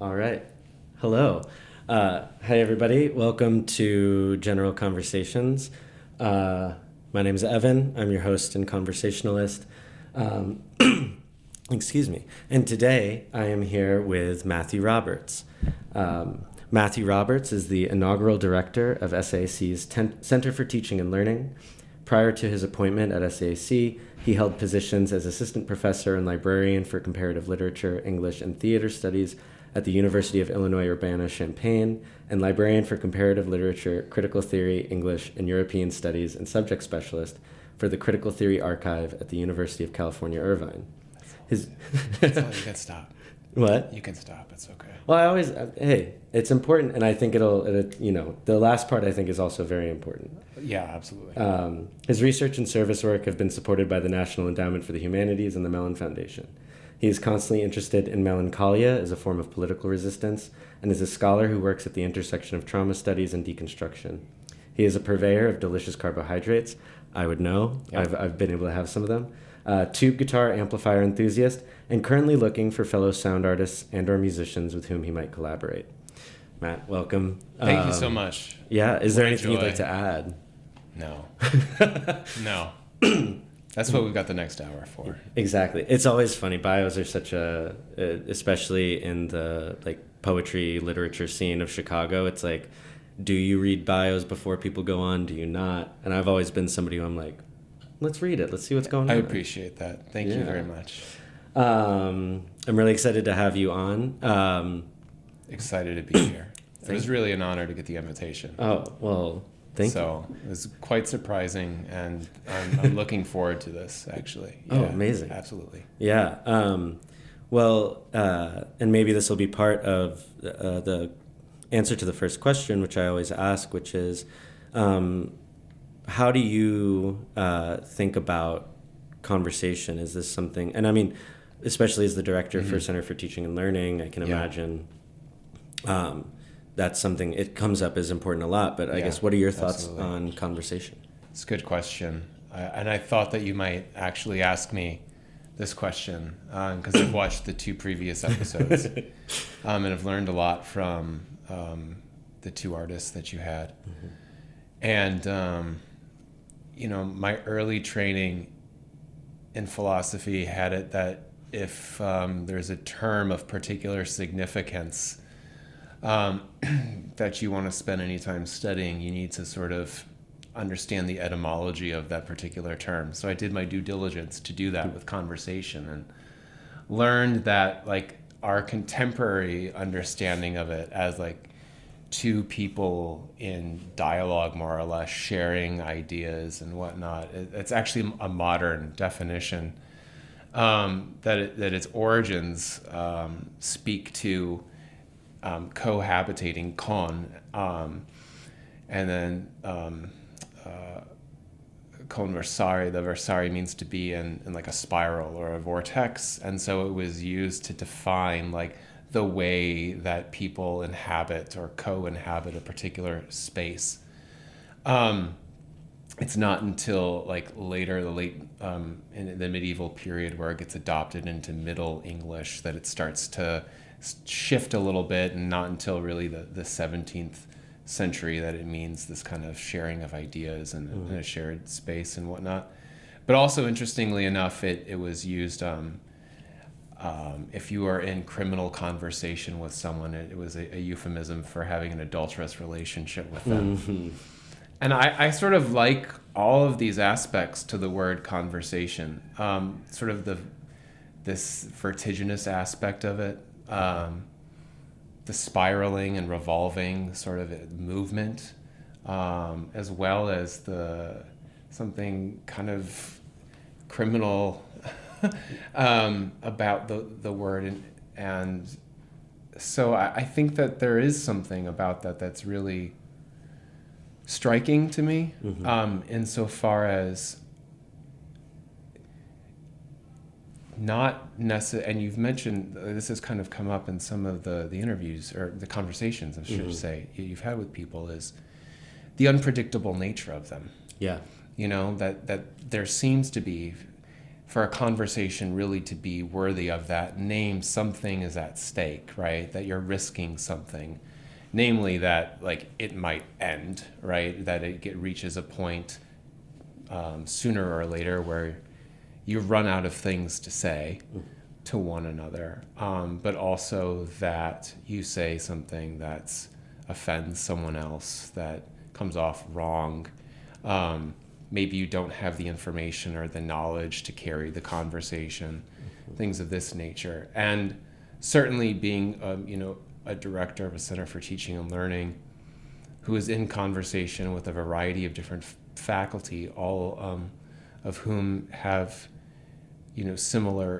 All right. Hello. Hi, everybody. Welcome to General Conversations. My name is Evan. I'm your host and conversationalist. Um, excuse me. And today I am here with Matthew Roberts. Matthew Roberts is the inaugural director of SAIC's Center for Teaching and Learning. Prior to his appointment at SAIC, he held positions as assistant professor and librarian for comparative literature, English, and theater studies at the University of Illinois Urbana-Champaign, and librarian for comparative literature, critical theory, English, and European studies, and subject specialist for the Critical Theory Archive at the University of California, Irvine. You can stop. What? You can stop. It's okay. Well, hey, it's important, and I think the last part I think is also very important. Yeah, absolutely. His research and service work have been supported by the National Endowment for the Humanities and the Mellon Foundation. He is constantly interested in melancholia as a form of political resistance, and is a scholar who works at the intersection of trauma studies and deconstruction. He is a purveyor of delicious carbohydrates. I would know. Yep. I've been able to have some of them. Tube guitar amplifier enthusiast, and currently looking for fellow sound artists and or musicians with whom he might collaborate. Matt, welcome. Thank you so much. Yeah, is there anything you'd like to add? No. No. That's what we've got the next hour for. Exactly. It's always funny. Bios are such especially in the poetry literature scene of Chicago, it's like, do you read bios before people go on? Do you not? And I've always been somebody who I'm like, let's read it. Let's see what's going on. I appreciate that. Thank you very much. I'm really excited to have you on. Excited to be here. It was really an honor to get the invitation. Oh, well, thank you. So it was quite surprising, and I'm looking forward to this, actually. Yeah, oh, amazing. Absolutely. Yeah. And maybe this will be part of the answer to the first question, which I always ask, which is, how do you think about conversation? Is this something, and I mean, especially as the director for Center for Teaching and Learning, I can imagine that's something, it comes up as important a lot, but I guess what are your thoughts on conversation? It's a good question. And I thought that you might actually ask me this question because I've watched the 2 previous episodes and I've learned a lot from the 2 artists that you had. And, my early training in philosophy had it that if there's a term of particular significance that you want to spend any time studying, you need to sort of understand the etymology of that particular term. So I did my due diligence to do that with conversation and learned that our contemporary understanding of it as 2 people in dialogue, more or less, sharing ideas and whatnot. It's actually a modern definition that its origins speak to cohabitating and then conversare. The versare means to be in a spiral or a vortex, and so it was used to define the way that people inhabit or co-inhabit a particular space. It's not until later, in the medieval period, where it gets adopted into Middle English that it starts to shift a little bit, and not until really the 17th century that it means this kind of sharing of ideas and a shared space and whatnot. But also, interestingly enough, it was used if you are in criminal conversation with someone. It was a euphemism for having an adulterous relationship with them. And I sort of like all of these aspects to the word conversation, sort of this vertiginous aspect of it, the spiraling and revolving sort of movement, as well as something kind of criminal about the word. And so I think that there is something about that that's really striking to me, insofar as not necessarily, and you've mentioned, this has kind of come up in some of the interviews or the conversations, I should say, you've had with people, is the unpredictable nature of them. Yeah. That there seems to be for a conversation really to be worthy of that name, something is at stake, right? That you're risking something, namely that like it might end, right? That it reaches a point sooner or later where you run out of things to say to one another, but also that you say something that offends someone else, that comes off wrong. Maybe you don't have the information or the knowledge to carry the conversation, things of this nature. And certainly being, a director of a Center for Teaching and Learning who is in conversation with a variety of different faculty, all of whom have, have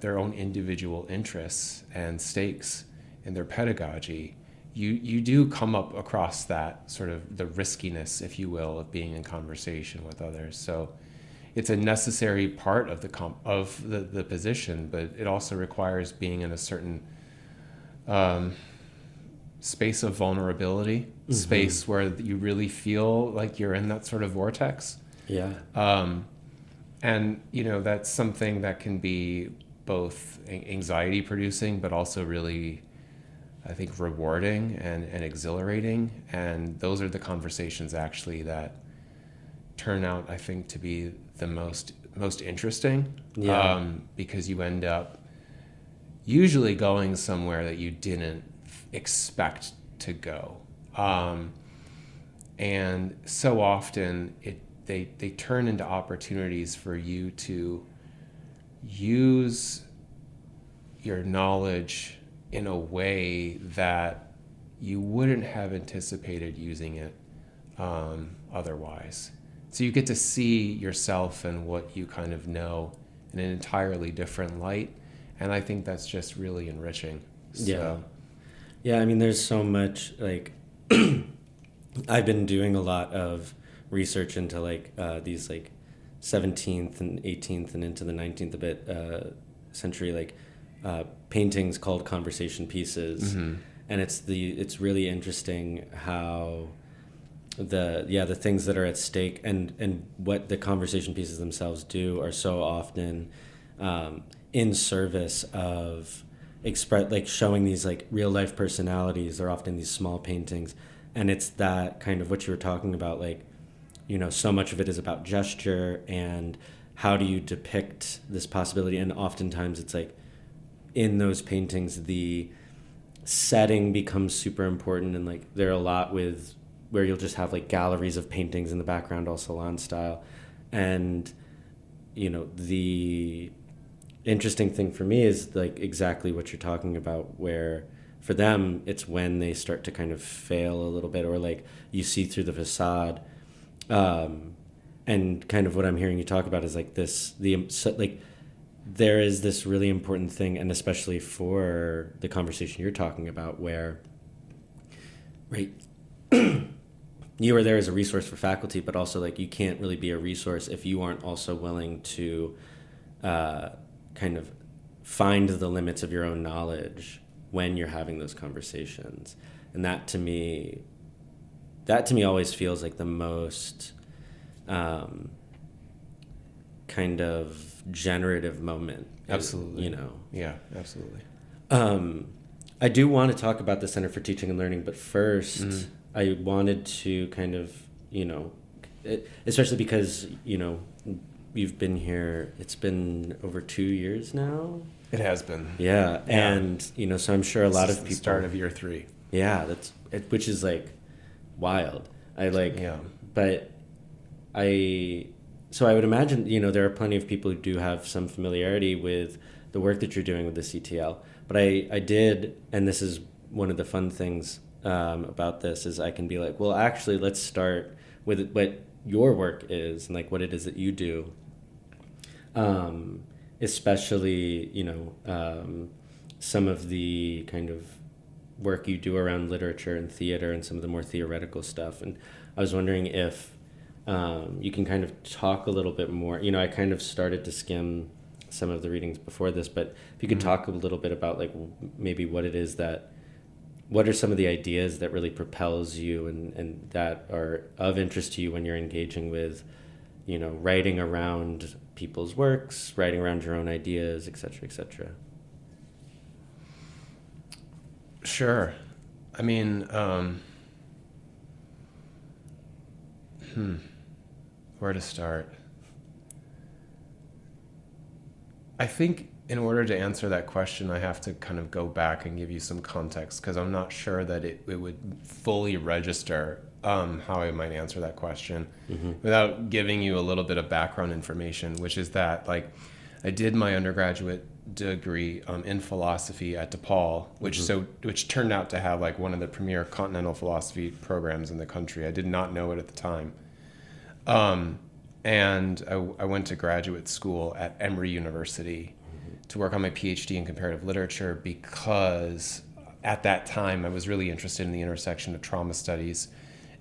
their own individual interests and stakes in their pedagogy. You do come up across that sort of the riskiness, if you will, of being in conversation with others. So it's a necessary part of the position, but it also requires being in a certain space of vulnerability, space where you really feel like you're in that sort of vortex. Yeah. And that's something that can be both anxiety producing, but also really, I think, rewarding and exhilarating. And those are the conversations actually that turn out, I think, to be the most interesting. Yeah. Because you end up usually going somewhere that you didn't expect to go. And so often they turn into opportunities for you to use your knowledge in a way that you wouldn't have anticipated using it otherwise. So you get to see yourself and what you kind of know in an entirely different light. And I think that's just really enriching. So. Yeah, I mean, there's so much, like, I've been doing a lot of research into, like, these, like, 17th and 18th and into the 19th a bit century, like, paintings called conversation pieces. And it's really interesting how the things that are at stake and what the conversation pieces themselves do are so often in service of showing these like real life personalities. They're often these small paintings, and it's that kind of what you were talking about, like, so much of it is about gesture and how do you depict this possibility. And oftentimes it's like in those paintings the setting becomes super important, and like there are a lot where you'll just have like galleries of paintings in the background, all salon style. And the interesting thing for me is like exactly what you're talking about, where for them it's when they start to kind of fail a little bit, or like you see through the facade. And kind of what I'm hearing you talk about is like there is this really important thing, and especially for the conversation you're talking about, where, right, you are there as a resource for faculty, but also like you can't really be a resource if you aren't also willing to kind of find the limits of your own knowledge when you're having those conversations. And that to me always feels like the most kind of generative moment. Absolutely. Yeah, absolutely. I do want to talk about the Center for Teaching and Learning, but first I wanted to kind of, especially because, you've been here, it's been over 2 years now. It has been. Yeah. And, so I'm sure a lot of people. The start of year 3. Yeah, which is like wild. So I would imagine, there are plenty of people who do have some familiarity with the work that you're doing with the CTL. But I did, and this is one of the fun things about this, is I can be like, well, actually, let's start with what your work is and like what it is that you do. Especially, some of the kind of work you do around literature and theater and some of the more theoretical stuff. And I was wondering if you can kind of talk a little bit more. I kind of started to skim some of the readings before this, but if you could talk a little bit about like maybe what are some of the ideas that really propels you and that are of interest to you when you're engaging with, writing around people's works, writing around your own ideas, etc., etc.? Sure. I mean, where to start? I think in order to answer that question, I have to kind of go back and give you some context, because I'm not sure that it would fully register how I might answer that question without giving you a little bit of background information, which is that, like, I did my undergraduate degree in philosophy at DePaul, which turned out to have like one of the premier continental philosophy programs in the country. I did not know it at the time. And I went to graduate school at Emory University to work on my PhD in comparative literature, because at that time I was really interested in the intersection of trauma studies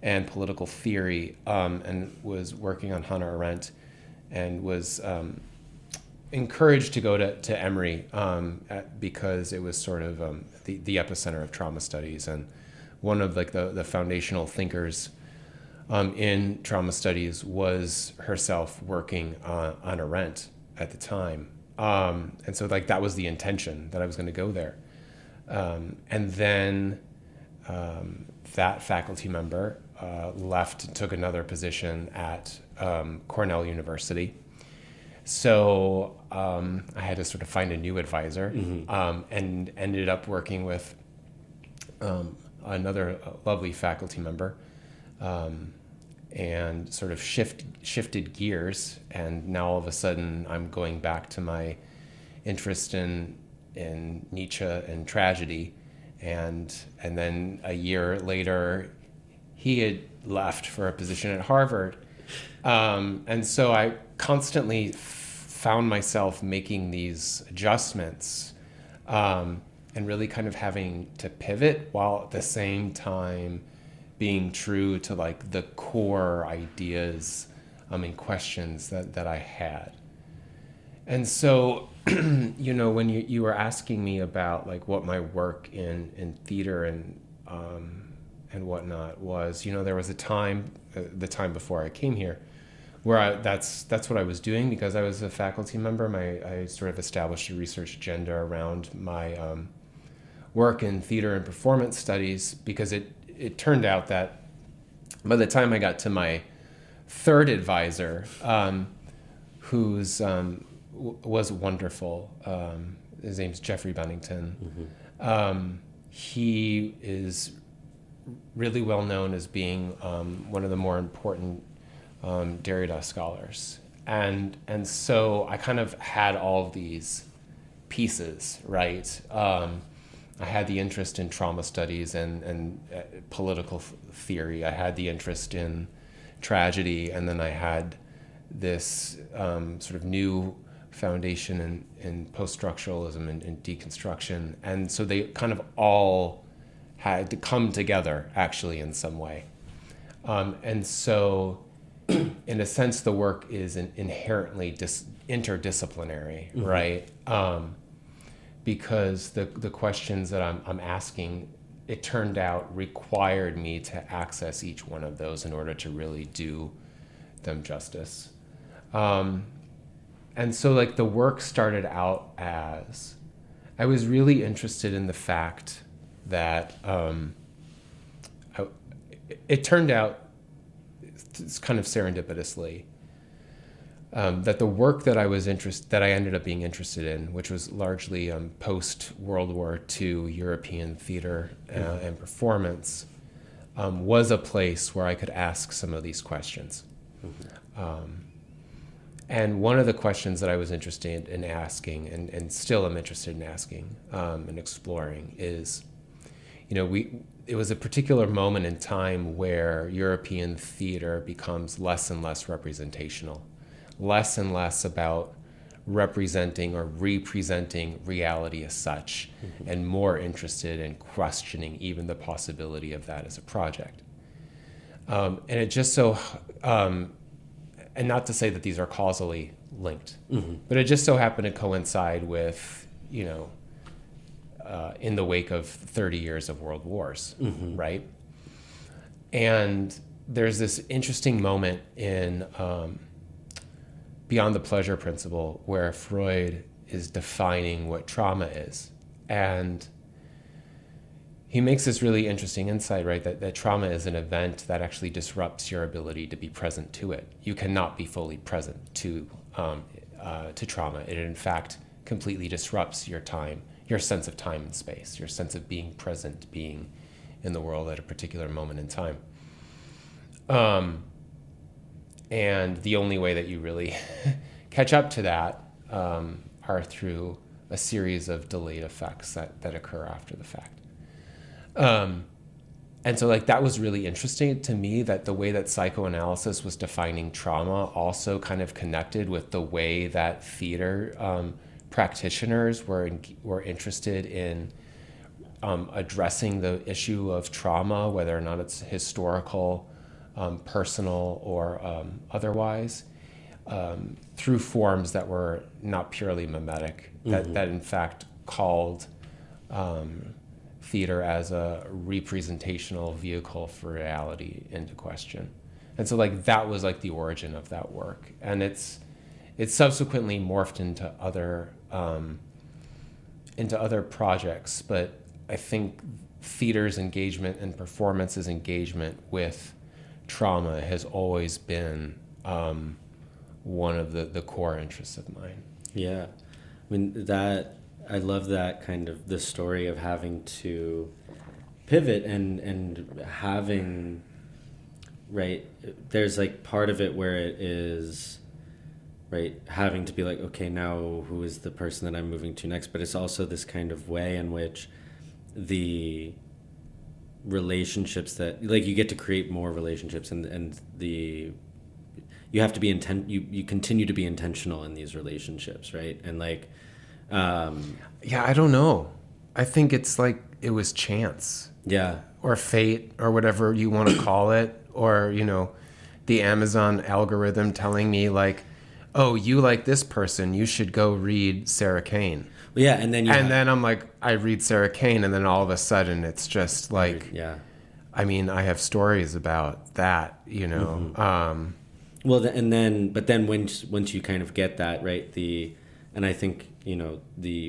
and political theory, and was working on Hannah Arendt, and was encouraged to go to Emory because it was sort of the epicenter of trauma studies, and one of like the foundational thinkers in trauma studies was herself working on Arendt at the time. And so like that was the intention, that I was going to go there. And then that faculty member left and took another position at Cornell University. So I had to sort of find a new advisor, and ended up working with another lovely faculty member, and sort of shifted gears. And now all of a sudden I'm going back to my interest in Nietzsche and tragedy. And then a year later, he had left for a position at Harvard. And so I constantly found myself making these adjustments, and really kind of having to pivot while at the same time being true to like the core ideas and questions that I had. And so, when you were asking me about like what my work in theater and whatnot was, there was a time, the time before I came here, where that's what I was doing, because I was a faculty member. I sort of established a research agenda around my work in theater and performance studies, because it turned out that by the time I got to my third advisor, who's was wonderful, his name's Jeffrey Bennington. He is really well known as being one of the more important Derrida scholars, and so I kind of had all of these pieces, right? I had the interest in trauma studies and political theory. I had the interest in tragedy, and then I had this sort of new foundation in post-structuralism and deconstruction. And so they kind of all had to come together, actually, in some way. And so, in a sense, the work is inherently interdisciplinary, right? Because the questions that I'm asking, it turned out, required me to access each one of those in order to really do them justice. And so like the work started out as, I was really interested in the fact that it turned out, it's kind of serendipitously, that the work that I ended up being interested in, which was largely post World War II European theater and performance, was a place where I could ask some of these questions. And one of the questions that I was interested in asking, and still am interested in asking and exploring, is, it was a particular moment in time where European theater becomes less and less representational, less and less about representing or representing reality as such, and more interested in questioning even the possibility of that as a project. And it just so, and not to say that these are causally linked, but it just so happened to coincide with, in the wake of 30 years of world wars, right? And there's this interesting moment in Beyond the Pleasure Principle, where Freud is defining what trauma is. And he makes this really interesting insight, right? That trauma is an event that actually disrupts your ability to be present to it. You cannot be fully present to trauma. It, in fact, completely disrupts your time, your sense of time and space, your sense of being present, being in the world at a particular moment in time. And the only way that you really catch up to that are through a series of delayed effects that occur after the fact. And so like that was really interesting to me, that the way that psychoanalysis was defining trauma also kind of connected with the way that theater practitioners were interested in addressing the issue of trauma, whether or not it's historical, personal, or otherwise, through forms that were not purely mimetic, that in fact called theater as a representational vehicle for reality into question. And so like that was like the origin of that work. And it's subsequently morphed into other projects, but I think theater's engagement and performance's engagement with trauma has always been one of the core interests of mine. Yeah. I mean, I love that kind of the story of having to pivot and having, right, there's like part of it where it is, right, having to be like, okay, now who is the person that I'm moving to next? But it's also this kind of way in which the relationships that, like, you get to create more relationships, and you have to be you continue to be intentional in these relationships, right? And like, yeah, I don't know. I think it's like it was chance. Yeah. Or fate, or whatever you want to call it, or, you know, the Amazon algorithm telling me like, oh, you like this person, you should go read Sarah Kane. Well, yeah, and then I'm like, I read Sarah Kane, and then all of a sudden it's just like, yeah. I mean, I have stories about that, you know. Mm-hmm. Well, but then once you kind of get that, right, and I think, you know,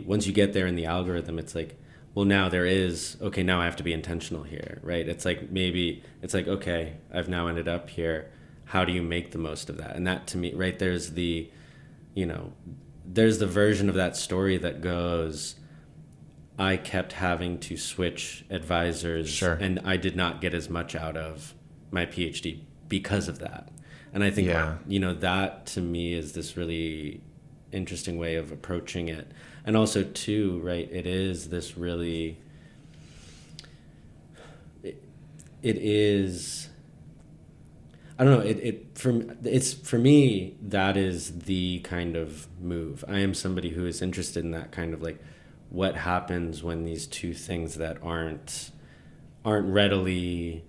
once you get there in the algorithm, it's like, well, now now I have to be intentional here, right? It's like, maybe it's like, okay, I've now ended up here. How do you make the most of that? And that, to me, right, there's the version of that story that goes, I kept having to switch advisors, sure, and I did not get as much out of my PhD because of that. And I think, that to me is this really interesting way of approaching it. And also too, right, it is this really, it is, I don't know, for me, that is the kind of move. I am somebody who is interested in that kind of like, what happens when these two things that aren't readily,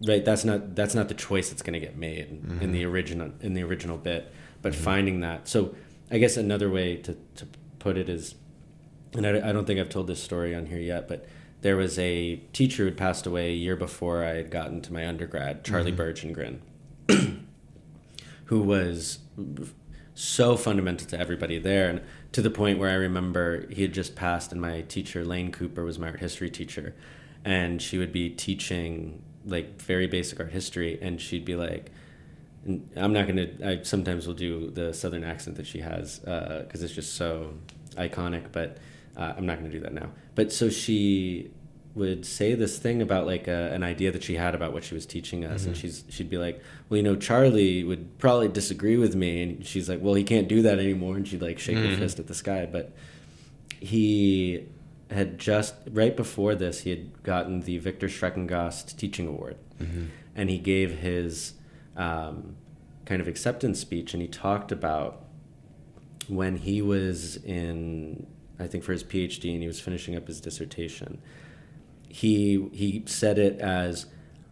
right, that's not the choice that's going to get made in the original bit, but finding that. So I guess another way to put it is, and I don't think I've told this story on here yet, but there was a teacher who had passed away a year before I had gotten to my undergrad, Charlie Bergengren, who was so fundamental to everybody there, and to the point where I remember he had just passed, and my teacher, Lane Cooper, was my art history teacher, and she would be teaching like very basic art history, and she'd be like, I sometimes will do the Southern accent that she has, because it's just so iconic, but I'm not going to do that now. But so she would say this thing about like an idea that she had about what she was teaching us, and she'd be like, well, Charlie would probably disagree with me, and she's like, well, he can't do that anymore, and she'd like shake her fist at the sky. But he had just, right before this, he had gotten the Victor Schreckengast Teaching Award, and he gave his kind of acceptance speech, and he talked about when he was in, I think for his PhD, and he was finishing up his dissertation, he said it as,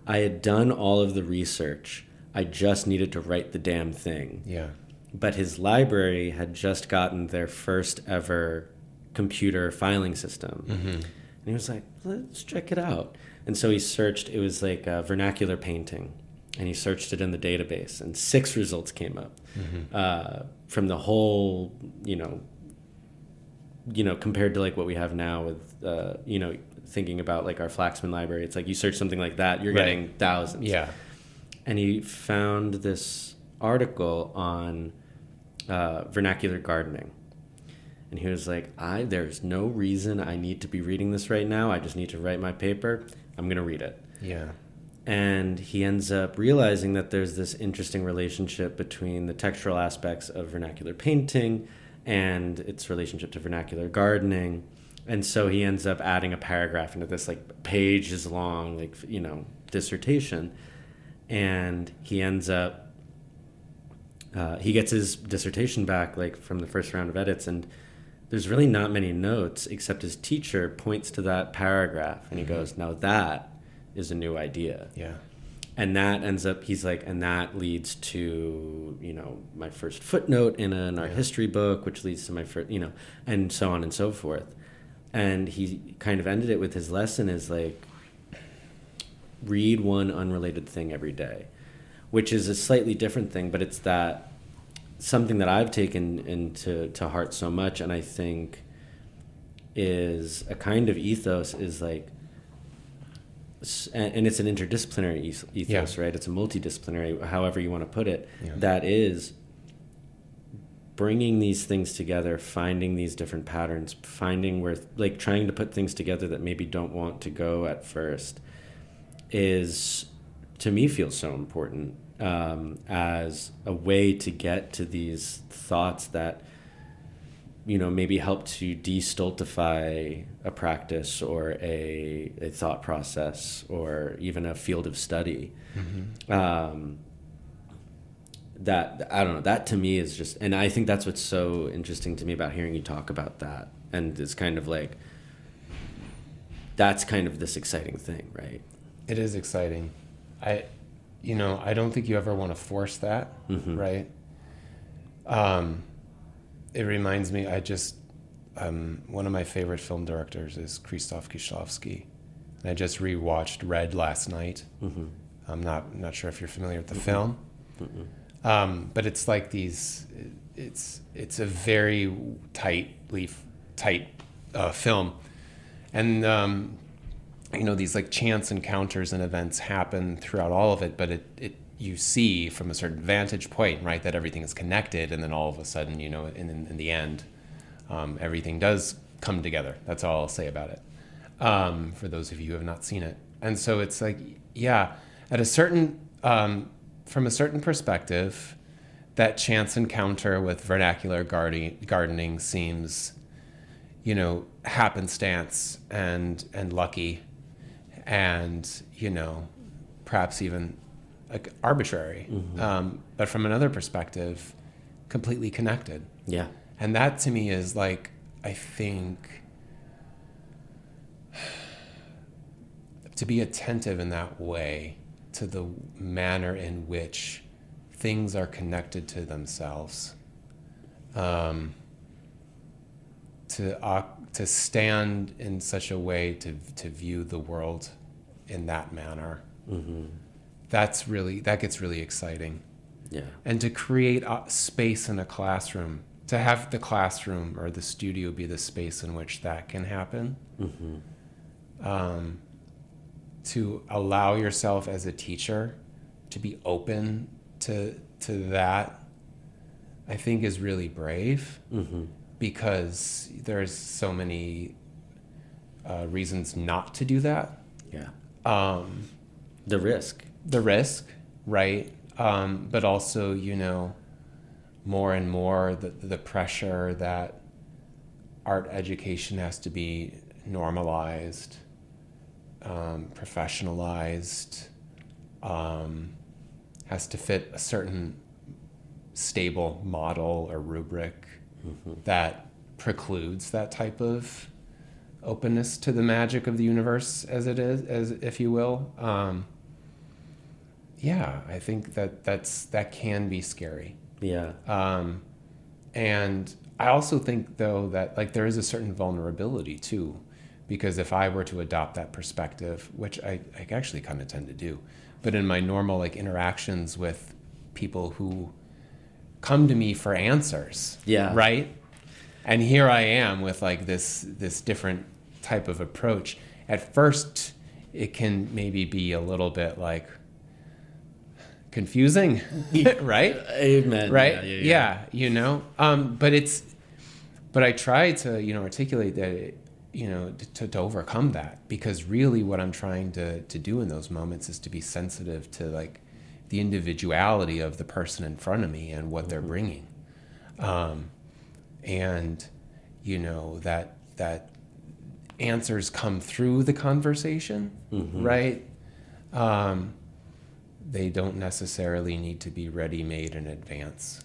I had done all of the research, I just needed to write the damn thing. Yeah. But his library had just gotten their first ever computer filing system. And he was like, let's check it out. And so he searched, it was like vernacular painting. and he searched it in the database, and 6 results came up from the whole, compared to like what we have now with, thinking about like our Flaxman library. It's like you search something like that, you're getting thousands. Yeah. And he found this article on vernacular gardening. And he was like, there's no reason I need to be reading this right now. I just need to write my paper. I'm going to read it. Yeah. And he ends up realizing that there's this interesting relationship between the textural aspects of vernacular painting and its relationship to vernacular gardening. And so he ends up adding a paragraph into this like pages long, like, dissertation. And he ends up, he gets his dissertation back like from the first round of edits, and there's really not many notes except his teacher points to that paragraph and he goes, now that is a new idea. Yeah. And that ends up, he's like, and that leads to, my first footnote in an art history book, which leads to my first, and so on and so forth. And he kind of ended it with his lesson is like, read one unrelated thing every day, which is a slightly different thing, but it's that something that I've taken into heart so much, and I think is a kind of ethos is like, and it's an interdisciplinary ethos, right? It's a multidisciplinary, however you want to put it, that is bringing these things together, finding these different patterns, finding where, like trying to put things together that maybe don't want to go at first is, to me, feels so important as a way to get to these thoughts that, maybe help to de-stultify a practice or a thought process or even a field of study. That, I don't know, that to me is just, and I think that's what's so interesting to me about hearing you talk about that. And it's kind of like, that's kind of this exciting thing, right? It is exciting. I don't think you ever want to force that, right? It reminds me, one of my favorite film directors is Krzysztof Kieślowski. And I just rewatched Red last night. I'm not sure if you're familiar with the film. But it's like it's a very tight film. And, these like chance encounters and events happen throughout all of it, but you see from a certain vantage point, right, that everything is connected, and then all of a sudden, in the end, everything does come together. That's all I'll say about it, for those of you who have not seen it. And so it's like, at a certain, from a certain perspective, that chance encounter with vernacular gardening seems, happenstance and lucky, and perhaps even like arbitrary, but from another perspective, completely connected. Yeah. And that to me is like, I think, to be attentive in that way to the manner in which things are connected to themselves, to stand in such a way to view the world in that manner. That gets really exciting. Yeah. And to create a space in a classroom, to have the classroom or the studio be the space in which that can happen. To allow yourself as a teacher to be open to that, I think is really brave, because there's so many reasons not to do that. Yeah. The risk, right? But also, more and more the pressure that art education has to be normalized, professionalized, has to fit a certain stable model or rubric that precludes that type of openness to the magic of the universe, as if you will. I think that can be scary. Yeah. And I also think, though, that like there is a certain vulnerability too, because if I were to adopt that perspective, which I actually kind of tend to do, but in my normal like interactions with people who come to me for answers. Yeah. Right. And here I am with like this different type of approach. At first, it can maybe be a little bit like confusing, right? Amen. Right? Yeah. But I try to, articulate that, to overcome that, because really what I'm trying to do in those moments is to be sensitive to like the individuality of the person in front of me and what they're bringing. And, that answers come through the conversation, right? They don't necessarily need to be ready-made in advance.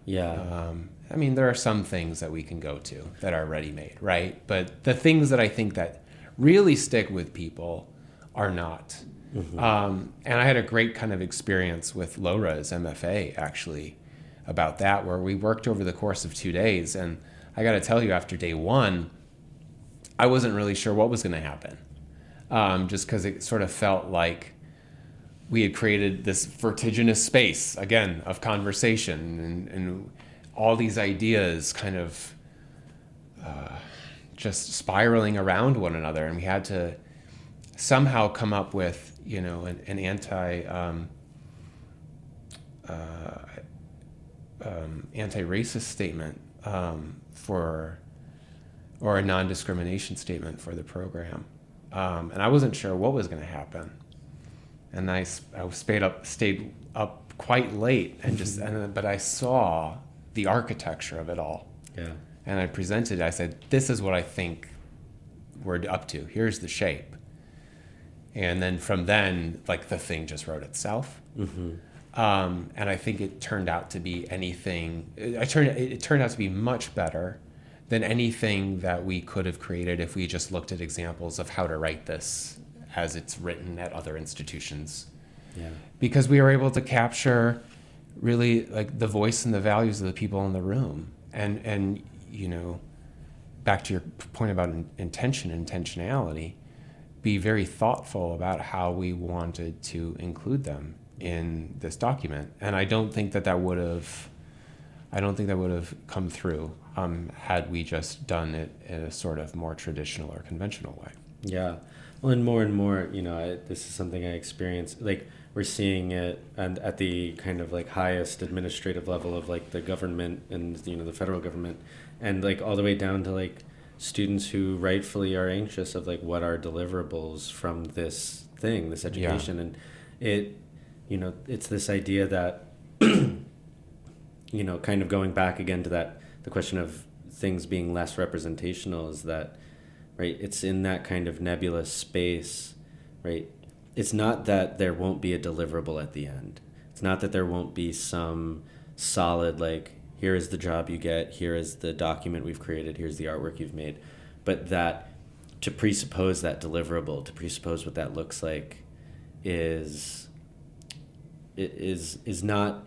Yeah. There are some things that we can go to that are ready-made, right? But the things that I think that really stick with people are not. And I had a great kind of experience with Laura's MFA, actually, about that, where we worked over the course of 2 days. And I got to tell you, after day one, I wasn't really sure what was going to happen, just because it sort of felt like we had created this vertiginous space, again, of conversation and all these ideas kind of just spiraling around one another. And we had to somehow come up with, an anti-racist statement or a non-discrimination statement for the program. And I wasn't sure what was going to happen. And I stayed up quite late but I saw the architecture of it all. Yeah. And I presented, I said, this is what I think we're up to. Here's the shape. And then from then, like, the thing just wrote itself. And I think it turned out to be it turned out to be much better than anything that we could have created if we just looked at examples of how to write this as it's written at other institutions. Yeah. Because we were able to capture really like the voice and the values of the people in the room. And back to your point about intentionality, be very thoughtful about how we wanted to include them in this document. And I don't think that would have come through had we just done it in a sort of more traditional or conventional way. Yeah. Well, and more, this is something I experience, like we're seeing it and at the kind of like highest administrative level of like the government and, the federal government, and like all the way down to like students who rightfully are anxious of like what are deliverables from this education. And it, it's this idea that, kind of going back again to the question of things being less representational, is that, right, it's in that kind of nebulous space, right? It's not that there won't be a deliverable at the end. It's not that there won't be some solid, like, here is the job you get, here is the document we've created, here's the artwork you've made. But that to presuppose that deliverable, to presuppose what that looks like is not,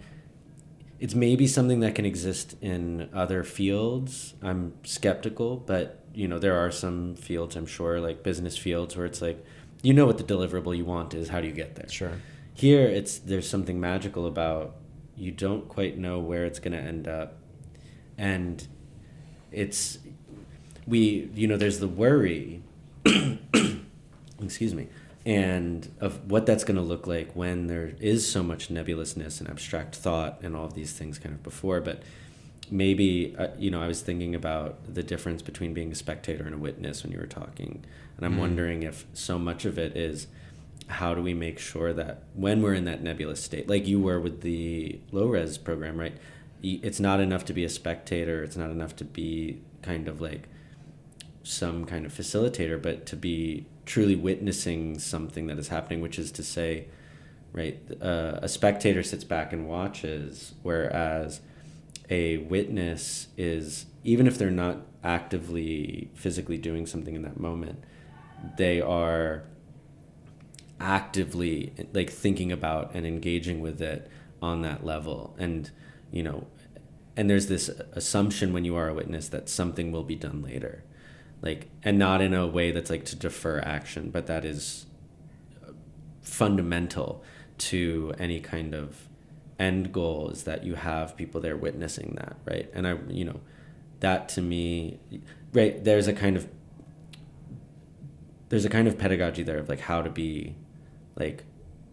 it's maybe something that can exist in other fields. I'm skeptical, but there are some fields, I'm sure, like business fields, where it's like, what the deliverable you want is, how do you get there? Sure. Here, there's something magical about, you don't quite know where it's going to end up. And there's the worry, excuse me, and of what that's going to look like when there is so much nebulousness and abstract thought and all of these things kind of before. But maybe, I was thinking about the difference between being a spectator and a witness when you were talking. And I'm wondering if so much of it is, how do we make sure that when we're in that nebulous state, like you were with the low-res program, right? It's not enough to be a spectator. It's not enough to be kind of like some kind of facilitator, but to be truly witnessing something that is happening, which is to say, right, a spectator sits back and watches, whereas a witness is, even if they're not actively physically doing something in that moment, they are actively like thinking about and engaging with it on that level. And and there's this assumption when you are a witness that something will be done later, like, and not in a way that's like to defer action, but that is fundamental to any kind of end goal is that you have people there witnessing that, right? And that to me, right, there's a kind of pedagogy there of like how to be like,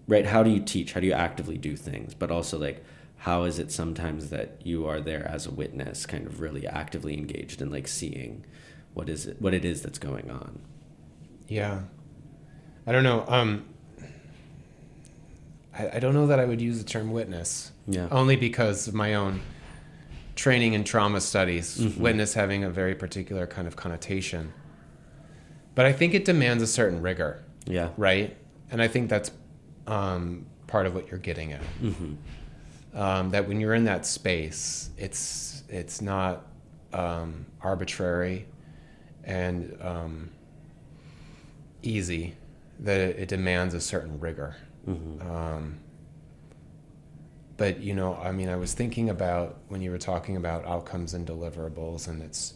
right, how do you teach, how do you actively do things, but also like how is it sometimes that you are there as a witness, kind of really actively engaged in like seeing what it is that's going on. Yeah. I don't know. I don't know that I would use the term witness. Yeah. Only because of my own training in trauma studies, witness having a very particular kind of connotation. But I think it demands a certain rigor. Yeah. Right? And I think that's part of what you're getting at. That when you're in that space, it's not arbitrary and easy, that it demands a certain rigor. But, I was thinking about when you were talking about outcomes and deliverables, and it's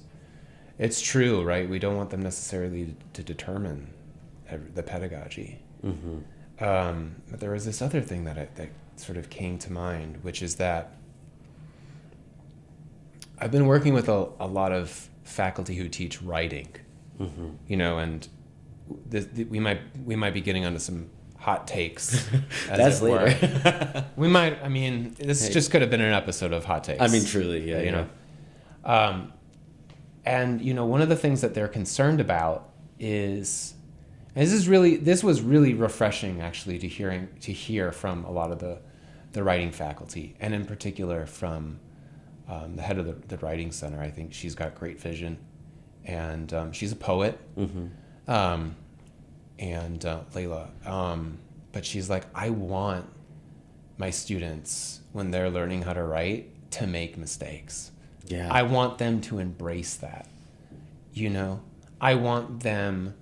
true, right? We don't want them necessarily to determine the pedagogy. But there was this other thing that sort of came to mind, which is that I've been working with a lot of faculty who teach writing, and we might be getting onto some hot takes. That's later. We might. This just could have been an episode of hot takes. Truly, yeah. And one of the things that they're concerned about is, and this was really refreshing actually to hear from a lot of the writing faculty, and in particular from the head of the writing center. I think she's got great vision, and she's a poet. And Layla. But she's like, I want my students, when they're learning how to write, to make mistakes. Yeah. I want them to embrace that. I want them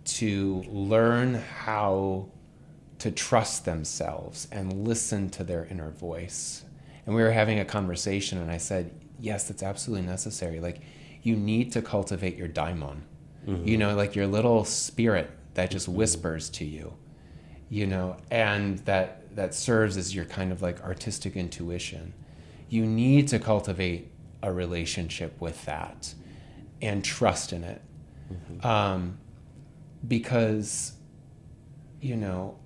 to learn how to trust themselves and listen to their inner voice. And we were having a conversation, and I said, yes, that's absolutely necessary. Like, you need to cultivate your daimon. Like your little spirit that just whispers to you, and that serves as your kind of like artistic intuition. You need to cultivate a relationship with that and trust in it. Because,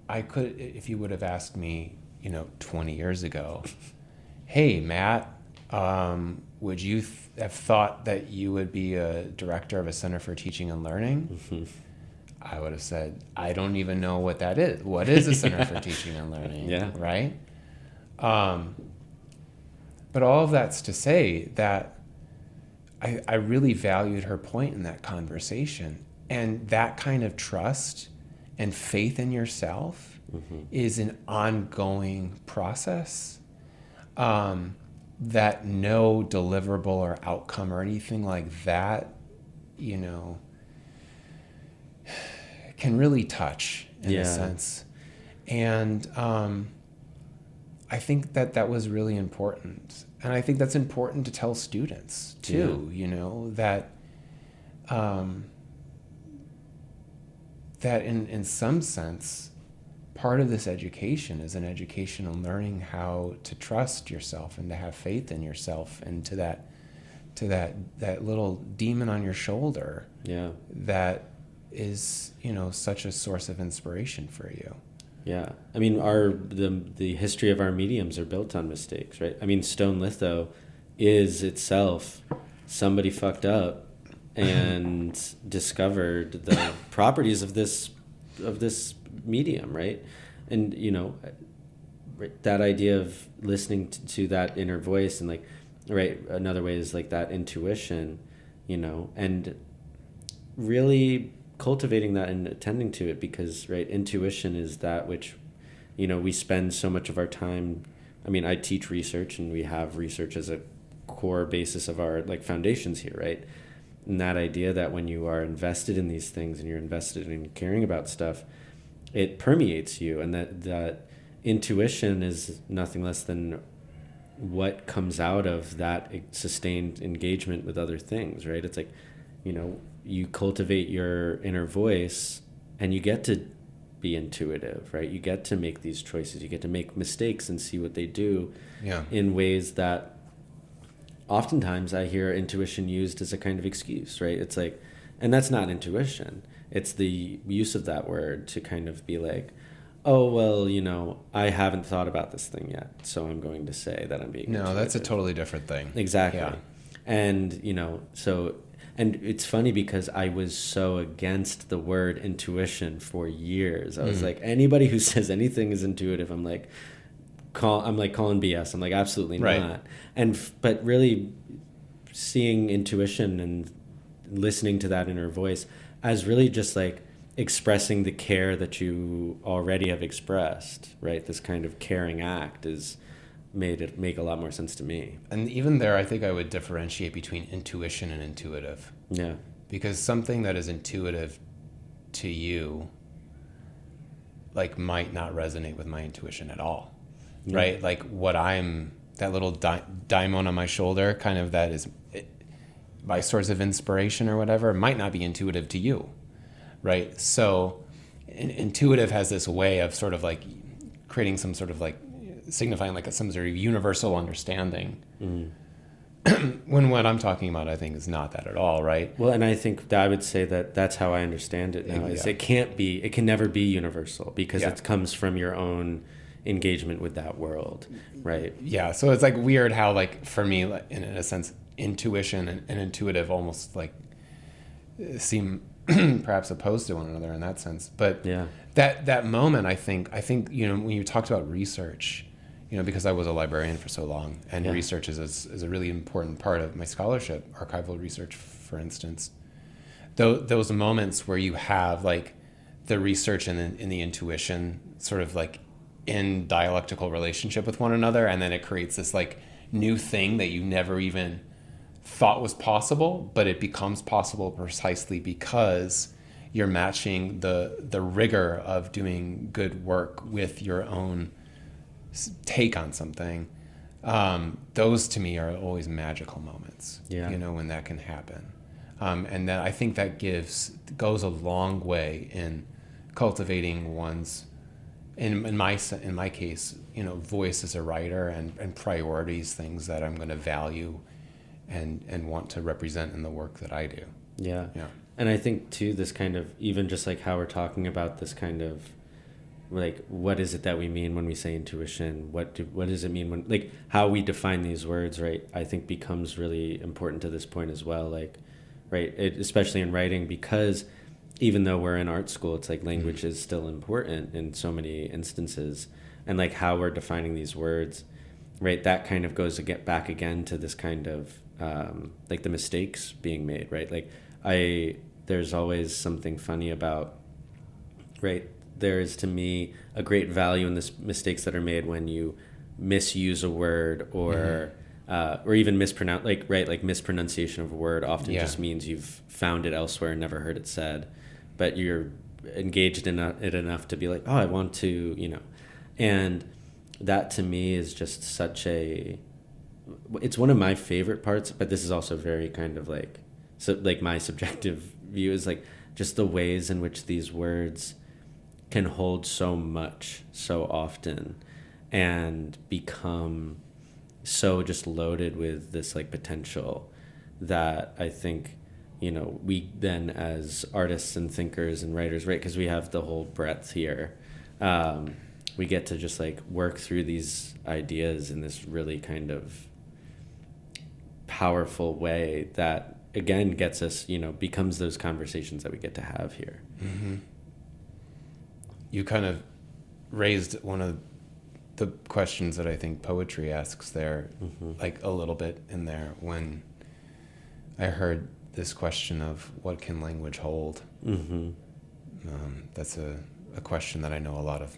I could, if you would have asked me, 20 years ago, hey, Matt, would you have thought that you would be a director of a Center for Teaching and Learning? I would have said, I don't even know what that is. What is a Center for Teaching and Learning? Yeah. Right? But all of that's to say that I really valued her point in that conversation. And that kind of trust and faith in yourself is an ongoing process. That no deliverable or outcome or anything like that, can really touch in a sense. And I think that was really important. And I think that's important to tell students too, that that in some sense, part of this education is an education on learning how to trust yourself and to have faith in yourself, and to that little demon on your shoulder that is, such a source of inspiration for you. Yeah. The history of our mediums are built on mistakes, right? Stone litho is itself somebody fucked up and discovered the properties of this medium, right? And that idea of listening to that inner voice, and like, right, another way is like that intuition, and really cultivating that and attending to it, because, right, intuition is that which, we spend so much of our time. I teach research, and we have research as a core basis of our like foundations here, right? And that idea that when you are invested in these things and you're invested in caring about stuff, it permeates you, and that intuition is nothing less than what comes out of that sustained engagement with other things, right? It's like, you cultivate your inner voice, and you get to be intuitive, right? You get to make these choices. You get to make mistakes and see what they do in ways that oftentimes I hear intuition used as a kind of excuse, right? It's like, and that's not intuition. It's the use of that word to kind of be like, oh, well, you know, I haven't thought about this thing yet, so I'm going to say that I'm being intuitive. That's a totally different thing. Exactly. Yeah. And, you know, so, and it's funny because I was so against the word intuition for years. I was like, anybody who says anything is intuitive, I'm like calling BS. I'm like, absolutely not. And, but really seeing intuition and listening to that inner voice as really just like expressing the care that you already have expressed, right? This kind of caring act is made it make a lot more sense to me. And even there, I think I would differentiate between intuition and intuitive. Yeah. Because something that is intuitive to you, like, might not resonate with my intuition at all, right? Like that little diamond on my shoulder, kind of that is my source of inspiration or whatever, might not be intuitive to you, right? So intuitive has this way of sort of like creating some sort of like signifying like some sort of universal understanding. When what I'm talking about, I think, is not that at all, right? Well, and I think that I would say that that's how I understand it now. Is it can never be universal because it comes from your own engagement with that world, right? Yeah. So it's like weird how, like, for me, like, in a sense, intuition and intuitive almost like seem perhaps opposed to one another in that sense. But that moment, I think, you know, when you talked about research, you know, because I was a librarian for so long, and research is a really important part of my scholarship, archival research, for instance. Those moments where you have like the research and the intuition sort of like in dialectical relationship with one another, and then it creates this like new thing that you never even thought was possible, but it becomes possible precisely because you're matching the rigor of doing good work with your own take on something. Those to me are always magical moments, you know, when that can happen. And that I think that goes a long way in cultivating one's, in my case, you know, voice as a writer and priorities, things that I'm going to value and want to represent in the work that I do. Yeah. And I think too, this kind of, even just like how we're talking about this kind of like, what is it that we mean when we say intuition? What does it mean when, like, how we define these words, right? I think becomes really important to this point as well. Like, right, especially in writing, because even though we're in art school, it's like language is still important in so many instances, and like how we're defining these words, right? That kind of goes to get back again to this kind of like the mistakes being made, right? Like there's always something funny about, right? There is, to me, a great value in the mistakes that are made when you misuse a word or even mispronounce, like, right, like mispronunciation of a word often just means you've found it elsewhere and never heard it said, but you're engaged in it enough to be like, oh, I want to, you know, and that to me is just it's one of my favorite parts, but this is also very kind of like, so like my subjective view is like just the ways in which these words can hold so much so often and become so just loaded with this like potential that I think, you know, we then as artists and thinkers and writers, right, because we have the whole breadth here, we get to just like work through these ideas in this really kind of powerful way that again gets us, you know, becomes those conversations that we get to have here. You kind of raised one of the questions that I think poetry asks there, like a little bit in there, when I heard this question of what can language hold. That's a question that I know a lot of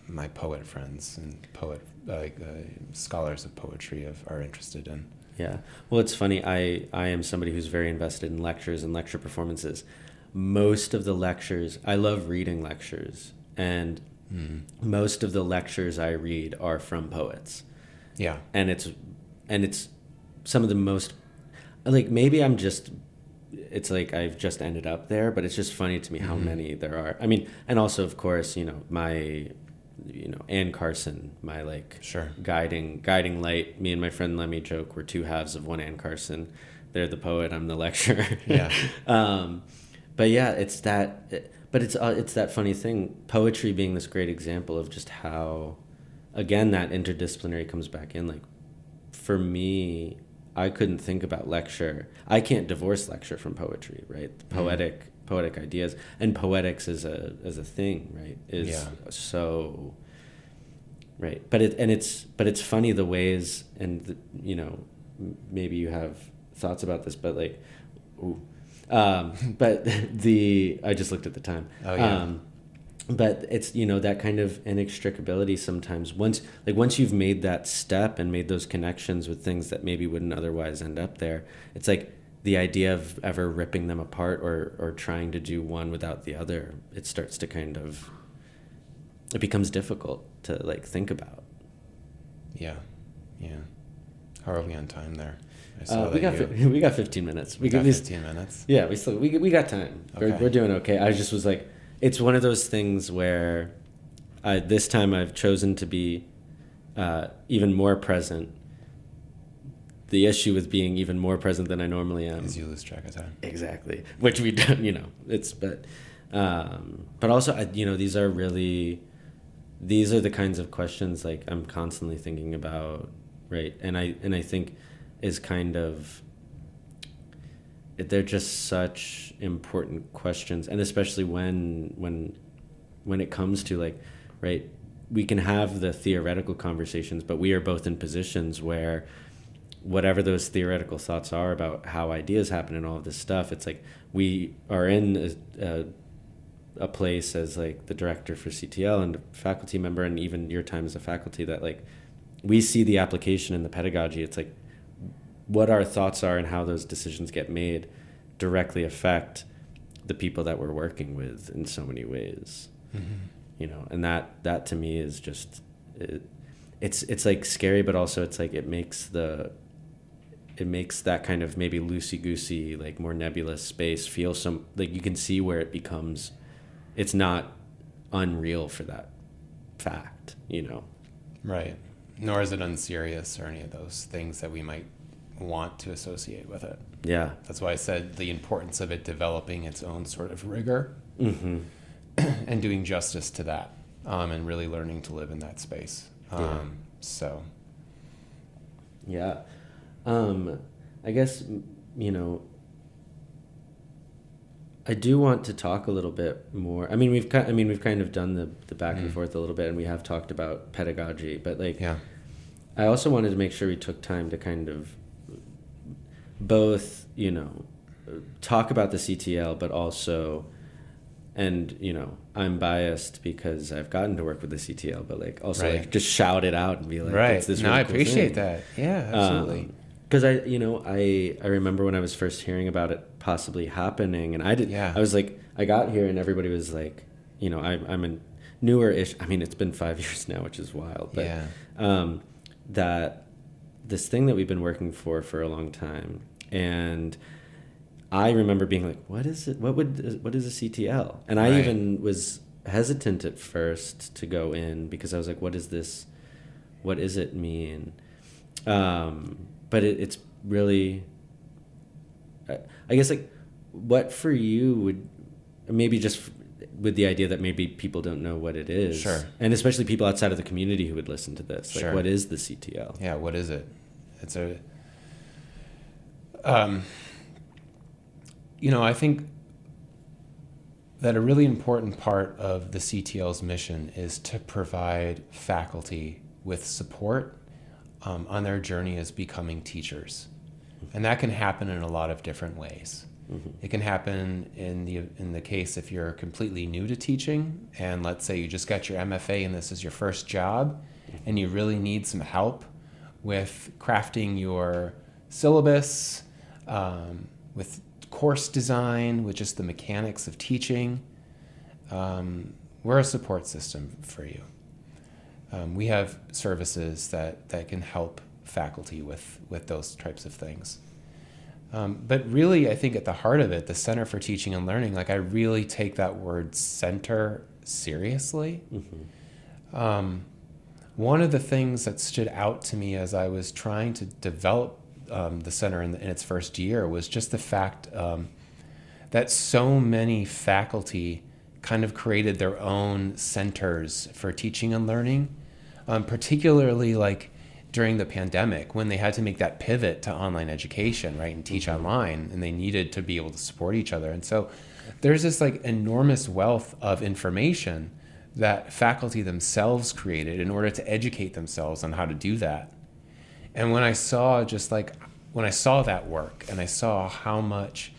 my poet friends and scholars of poetry are interested in. Yeah. Well, it's funny. I am somebody who's very invested in lectures and lecture performances. Most of the lectures, I love reading lectures, and most of the lectures I read are from poets. And it's some of the most, like, maybe I'm just it's like I've just ended up there, but it's just funny to me how Mm-hmm. many there are. I mean, and also of course, Ann Carson, my like Sure. guiding light. Me and my friend Lemmy joke we're two halves of one Ann Carson. They're the poet, I'm the lecturer. Yeah. But yeah, but it's that funny thing, poetry being this great example of just how, again, that interdisciplinary comes back in. Like, for me, I couldn't think about lecture. I can't divorce lecture from poetry, right? The poetic ideas and poetics as a thing, right? Is so right. But it's funny the ways, and maybe you have thoughts about this, but like, ooh. But I just looked at the time. Oh yeah. But it's that kind of inextricability sometimes. Once you've made that step and made those connections with things that maybe wouldn't otherwise end up there, it's like the idea of ever ripping them apart or trying to do one without the other, it starts to it becomes difficult to like think about. Yeah. How are we on time there? We got 15 minutes. We got 15 minutes. Yeah, we got time. Okay. We're doing okay. I just was like, it's one of those things where this time I've chosen to be even more present. The issue with being even more present than I normally am is you lose track of time. Exactly, which we don't. But also these are the kinds of questions like I'm constantly thinking about, right? And I think is kind of, they're just such important questions, and especially when it comes to like, right, we can have the theoretical conversations, but we are both in positions where whatever those theoretical thoughts are about how ideas happen and all of this stuff, it's like we are in a place as like the director for CTL and a faculty member, and even your time as a faculty, that like we see the application and the pedagogy. It's like what our thoughts are and how those decisions get made directly affect the people that we're working with in so many ways. Mm-hmm. And that to me is just it's like scary, but also it's like it makes that kind of maybe loosey-goosey, like more nebulous space feel some, like you can see where it becomes, it's not unreal for that fact, Right. Nor is it unserious or any of those things that we might want to associate with it. Yeah. That's why I said the importance of it developing its own sort of rigor. Mm-hmm. And doing justice to that, and really learning to live in that space. So. Yeah. I guess, I do want to talk a little bit more. I mean, we've kind of done the back and forth a little bit, and we have talked about pedagogy, but like, I also wanted to make sure we took time to kind of both, talk about the CTL, but also, and I'm biased because I've gotten to work with the CTL, but like also like just shout it out and be like, right. It's this no, really I cool appreciate thing. that. Yeah, absolutely. Because I remember when I was first hearing about it possibly happening, and I was like, I got here and everybody was like, I'm a newer-ish. I mean, it's been 5 years now, which is wild. But that this thing that we've been working for a long time, and I remember being like, what is it? What is a CTL? And I even was hesitant at first to go in because I was like, what is this? What does it mean? But it's really, I guess, like, what for you would, maybe just with the idea that maybe people don't know what it is. Sure. And especially people outside of the community who would listen to this. Like, what is the CTL? Yeah, what is it? It's I think that a really important part of the CTL's mission is to provide faculty with support on their journey as becoming teachers. And that can happen in a lot of different ways. Mm-hmm. It can happen in the case if you're completely new to teaching, and let's say you just got your MFA and this is your first job, and you really need some help with crafting your syllabus, with course design, with just the mechanics of teaching. We're a support system for you. We have services that can help faculty with those types of things. But really, I think at the heart of it, the Center for Teaching and Learning, like I really take that word center seriously. One of the things that stood out to me as I was trying to develop the center in its first year was just the fact that so many faculty kind of created their own centers for teaching and learning, particularly like during the pandemic when they had to make that pivot to online education, right, and teach online, and they needed to be able to support each other. And so there's this like enormous wealth of information that faculty themselves created in order to educate themselves on how to do that. And when I saw that work and I saw how much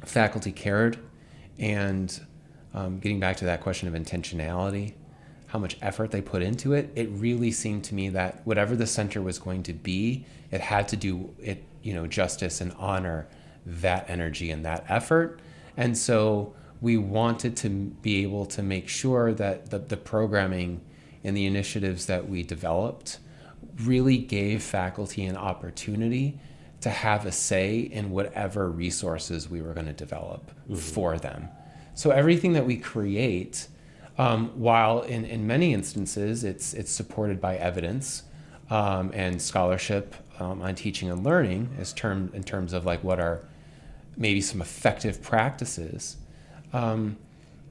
faculty cared, and getting back to that question of intentionality, how much effort they put into it, it really seemed to me that whatever the center was going to be, it had to do it, justice and honor that energy and that effort. And so we wanted to be able to make sure that the programming and the initiatives that we developed really gave faculty an opportunity to have a say in whatever resources we were going to develop for them. So everything that we create, while in many instances it's supported by evidence and scholarship on teaching and learning in terms of like what are maybe some effective practices,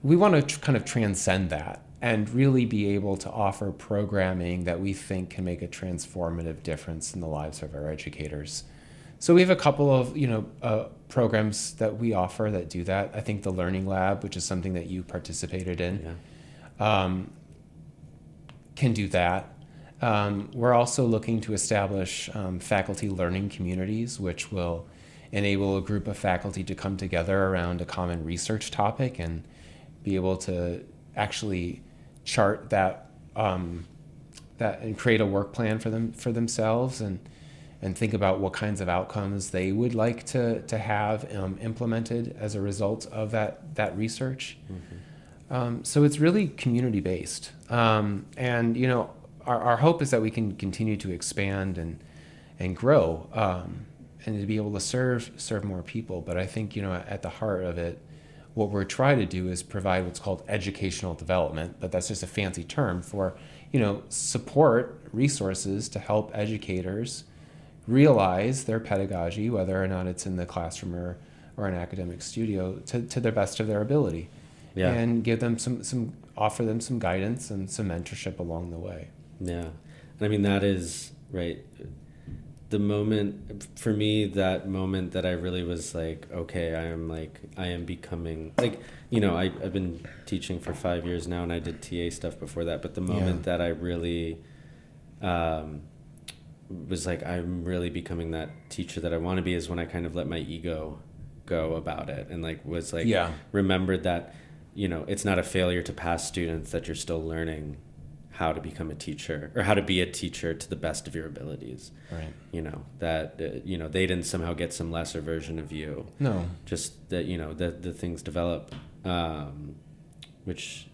we want to kind of transcend that and really be able to offer programming that we think can make a transformative difference in the lives of our educators. So we have a couple of programs that we offer that do that. I think the Learning Lab, which is something that you participated in, can do that. We're also looking to establish faculty learning communities, which will enable a group of faculty to come together around a common research topic and be able to actually chart that and create a work plan for themselves and think about what kinds of outcomes they would like to have implemented as a result of that research. So it's really community based, and our hope is that we can continue to expand and grow, and to be able to serve more people. But I think at the heart of it, what we're trying to do is provide what's called educational development, but that's just a fancy term for support resources to help educators realize their pedagogy, whether or not it's in the classroom or an academic studio, to the best of their ability. Yeah. And give them offer them some guidance and some mentorship along the way. Yeah. I mean, that is right. The moment for me, that moment that I really was like, okay, I am becoming like, I've been teaching for 5 years now, and I did TA stuff before that. But the moment that I really, was like, I'm really becoming that teacher that I want to be, is when I kind of let my ego go about it, and was remembered that, it's not a failure to pass students, that you're still learning how to become a teacher, or how to be a teacher to the best of your abilities. Right. That, they didn't somehow get some lesser version of you. No. Just that, the things develop, which,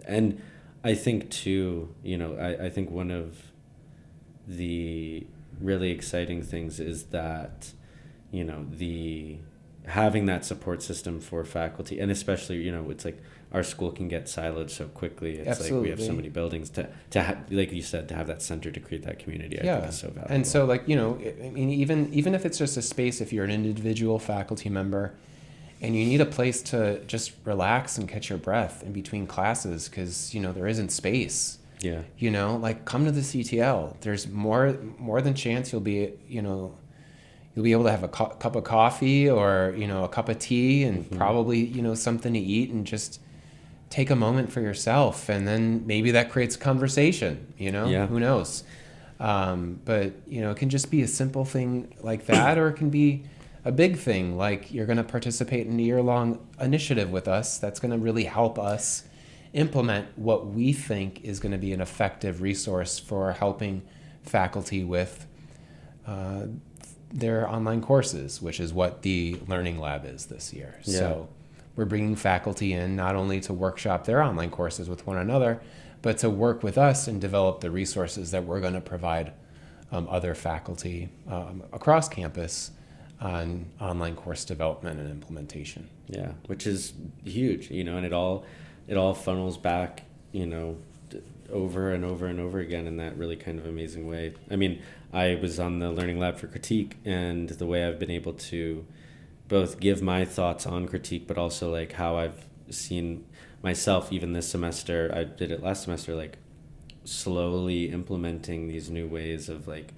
and I think too, I think one of the really exciting things is that, the having that support system for faculty, and especially, it's like our school can get siloed so quickly. It's Absolutely. Like we have so many buildings to like you said, to have that center to create that community. I think is so valuable. And so I mean, even if it's just a space, if you're an individual faculty member and you need a place to just relax and catch your breath in between classes, because there isn't space. Yeah. Come to the CTL. There's more than chance you'll be able to have a cup of coffee or a cup of tea and probably something to eat, and just take a moment for yourself, and then maybe that creates a conversation. Who knows? But it can just be a simple thing like that, or it can be a big thing like you're going to participate in a year-long initiative with us that's going to really help us implement what we think is going to be an effective resource for helping faculty with their online courses, which is what the Learning Lab is this year. Yeah. So we're bringing faculty in not only to workshop their online courses with one another, but to work with us and develop the resources that we're going to provide other faculty across campus on online course development and implementation. Yeah, which is huge, and it all funnels back, over and over and over again in that really kind of amazing way. I mean, I was on the Learning Lab for critique, and the way I've been able to both give my thoughts on critique, but also like how I've seen myself, even this semester, I did it last semester, like slowly implementing these new ways of like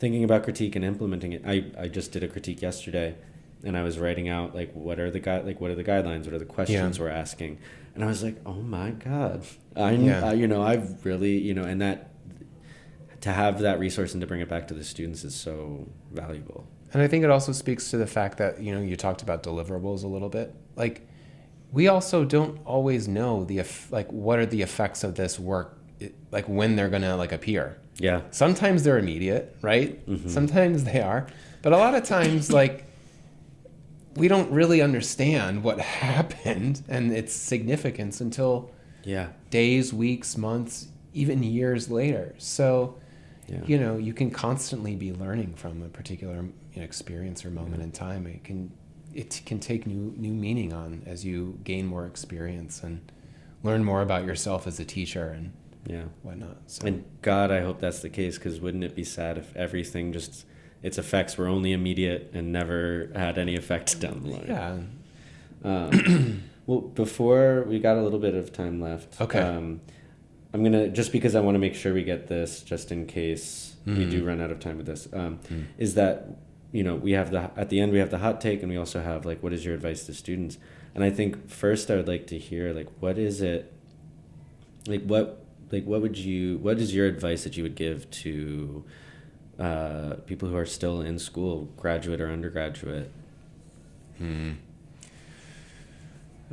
thinking about critique and implementing it. I just did a critique yesterday, and I was writing out like what are the guidelines, what are the questions we're asking, and I was like, oh my god, I've really, and that to have that resource and to bring it back to the students is so valuable. And I think it also speaks to the fact that, you talked about deliverables a little bit. Like, we also don't always know what are the effects of this work, like when they're going to like appear. Yeah. Sometimes they're immediate, right? Mm-hmm. Sometimes they are. But a lot of times, like, we don't really understand what happened and its significance until days, weeks, months, even years later. So, you can constantly be learning from a particular experience or moment in time. It can take new meaning on as you gain more experience and learn more about yourself as a teacher and whatnot. So. And God, I hope that's the case, because wouldn't it be sad if everything just its effects were only immediate and never had any effect down the line? Yeah. Well, before we got a little bit of time left. Okay. I'm gonna, just because I want to make sure we get this, just in case we do run out of time with this, is that we have at the end we have the hot take, and we also have like, what is your advice to students? And I think first I would like to hear like, what is it, like what is your advice that you would give to people who are still in school, graduate or undergraduate?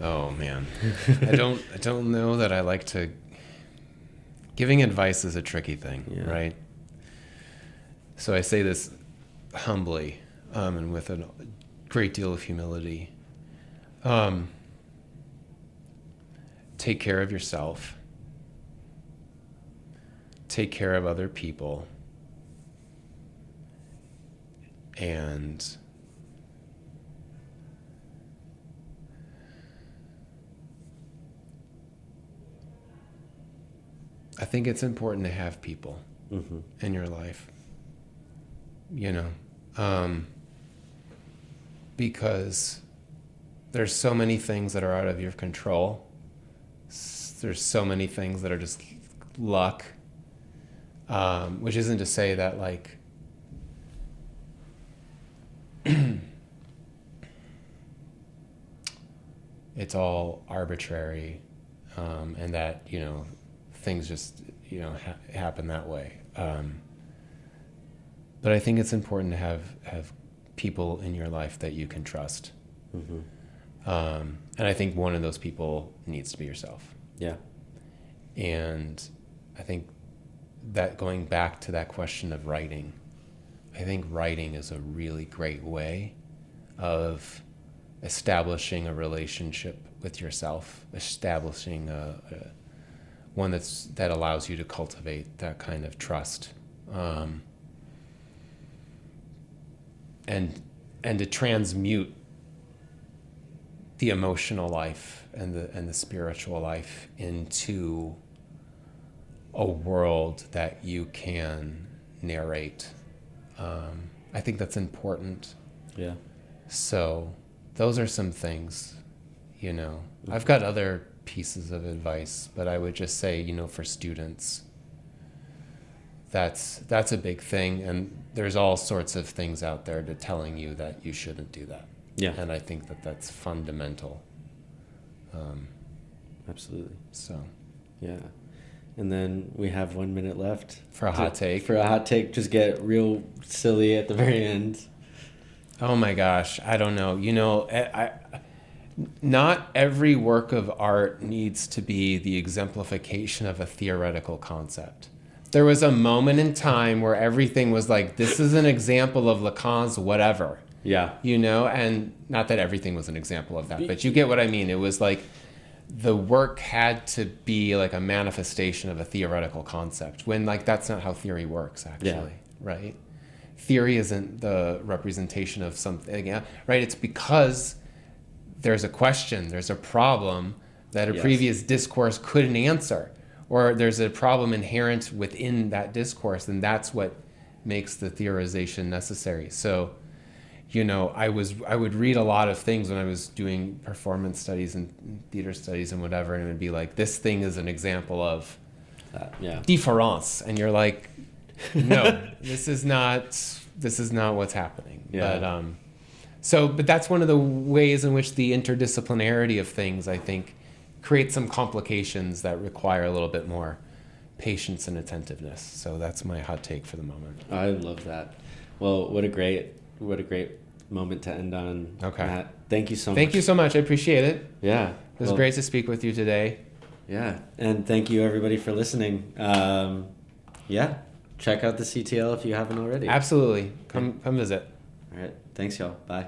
Oh man, I don't know that I like to. Giving advice is a tricky thing, right? So I say this humbly and with a great deal of humility. Take care of yourself. Take care of other people. And I think it's important to have people in your life, because there's so many things that are out of your control. There's so many things that are just luck, which isn't to say that like it's all arbitrary, and that things just happen that way. But I think it's important to have people in your life that you can trust. And I think one of those people needs to be yourself. Yeah. And I think that going back to that question of writing, I think writing is a really great way of establishing a relationship with yourself, establishing one that allows you to cultivate that kind of trust, and to transmute the emotional life and the spiritual life into a world that you can narrate. I think that's important. Yeah. So those are some things, I've got other pieces of advice, but I would just say, for students, that's a big thing, and there's all sorts of things out there telling you that you shouldn't do that. Yeah. And I think that's fundamental. Absolutely. So. Yeah. And then we have 1 minute left. For a hot take. For a hot take, just get real silly at the very end. Oh my gosh, I don't know. Not every work of art needs to be the exemplification of a theoretical concept. There was a moment in time where everything was like, this is an example of Lacan's whatever. Yeah. And not that everything was an example of that, but you get what I mean. It was like the work had to be like a manifestation of a theoretical concept, when like that's not how theory works, actually. Yeah. Right? theory isn't the representation of something, right? It's because there's a question, there's a problem that a previous discourse couldn't answer, or there's a problem inherent within that discourse, and that's what makes the theorization necessary. So, I would read a lot of things when I was doing performance studies and theater studies and whatever, and it would be like, this thing is an example of difference, and you're like, no, this is not what's happening. Yeah. But that's one of the ways in which the interdisciplinarity of things, I think, creates some complications that require a little bit more patience and attentiveness. So that's my hot take for the moment. I love that. Well, what a great moment to end on. Okay. Matt. Thank you so much. Thank you so much. I appreciate it. Yeah. It was great to speak with you today. Yeah. And thank you everybody for listening. Check out the CTL if you haven't already. Absolutely. Come visit. All right. Thanks, y'all. Bye.